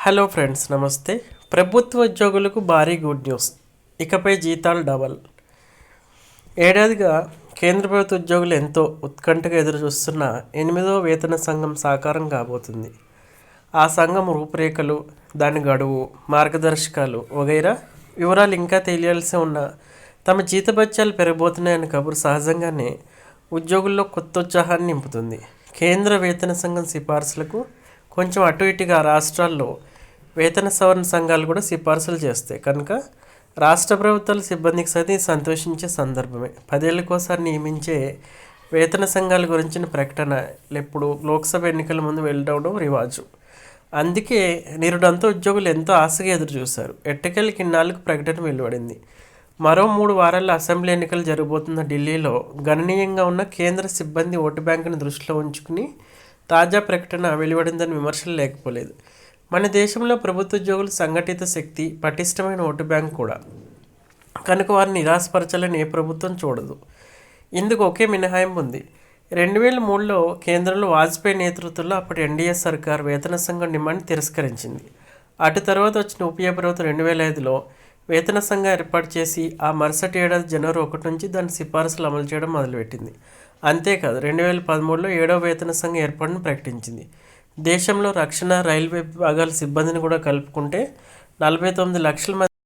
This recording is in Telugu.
హలో ఫ్రెండ్స్, నమస్తే. ప్రభుత్వ ఉద్యోగులకు భారీ గుడ్ న్యూస్. ఇకపై జీతాలు డబల్. ఏడాదిగా కేంద్ర ప్రభుత్వ ఉద్యోగులు ఎంతో ఉత్కంఠగా ఎదురుచూస్తున్న 8వ వేతన సంఘం సాకారం కాబోతుంది. ఆ సంఘం రూపురేఖలు, దాని గడువు, మార్గదర్శకాలు వగైరా వివరాలు ఇంకా తెలియాల్సి ఉన్న తమ జీతభత్యాలు పెరగబోతున్నాయన్న కబురు సహజంగానే ఉద్యోగుల్లో కొత్త ఉత్సాహాన్ని నింపుతుంది. కేంద్ర వేతన సంఘం సిఫార్సులకు కొంచెం అటు ఇటుగా రాష్ట్రాల్లో వేతన సవరణ సంఘాలు కూడా సిఫార్సులు చేస్తాయి కనుక రాష్ట్ర ప్రభుత్వాల సిబ్బందికి సైతం సంతోషించే సందర్భమే. 10 ఏళ్ళకోసారి నియమించే వేతన సంఘాల గురించిన ప్రకటన ఎప్పుడు లోక్సభ ఎన్నికల ముందు వెళ్ళడం రివాజు. అందుకే నిరుడంతా ఉద్యోగులు ఎంతో ఆశగా ఎదురు చూశారు. ఎట్టకేళ్ళకి ఇన్నాళ్ళకు ప్రకటన వెలువడింది. మరో 3 వారాల్లో అసెంబ్లీ ఎన్నికలు జరగబోతున్న ఢిల్లీలో గణనీయంగా ఉన్న కేంద్ర సిబ్బంది ఓటు బ్యాంకును దృష్టిలో ఉంచుకుని తాజా ప్రకటన వెలువడిందని విమర్శలు లేకపోలేదు. మన దేశంలో ప్రభుత్వ ఉద్యోగులు సంఘటిత శక్తి, పటిష్టమైన ఓటు బ్యాంక్ కూడా కనుక వారిని నిరాశపరచాలని ఏ ప్రభుత్వం చూడదు. ఇందుకు ఒకే మినహాయింపు ఉంది. 2003లో కేంద్రంలో వాజ్పేయి నేతృత్వంలో అప్పటి ఎన్డీఏ సర్కార్ వేతన సంఘం డిమాండ్ తిరస్కరించింది. అటు తర్వాత వచ్చిన యూపీఏ ప్రభుత్వం 2005లో వేతన సంఘం ఏర్పాటు చేసి ఆ మరుసటి ఏడాది జనవరి 1 నుంచి దాని సిఫారసులు అమలు చేయడం మొదలుపెట్టింది. అంతేకాదు 2013లో 7వ వేతన సంఘం ఏర్పాటును ప్రకటించింది. దేశంలో రక్షణ, రైల్వే విభాగాల సిబ్బందిని కూడా కలుపుకుంటే 49 లక్షల మంది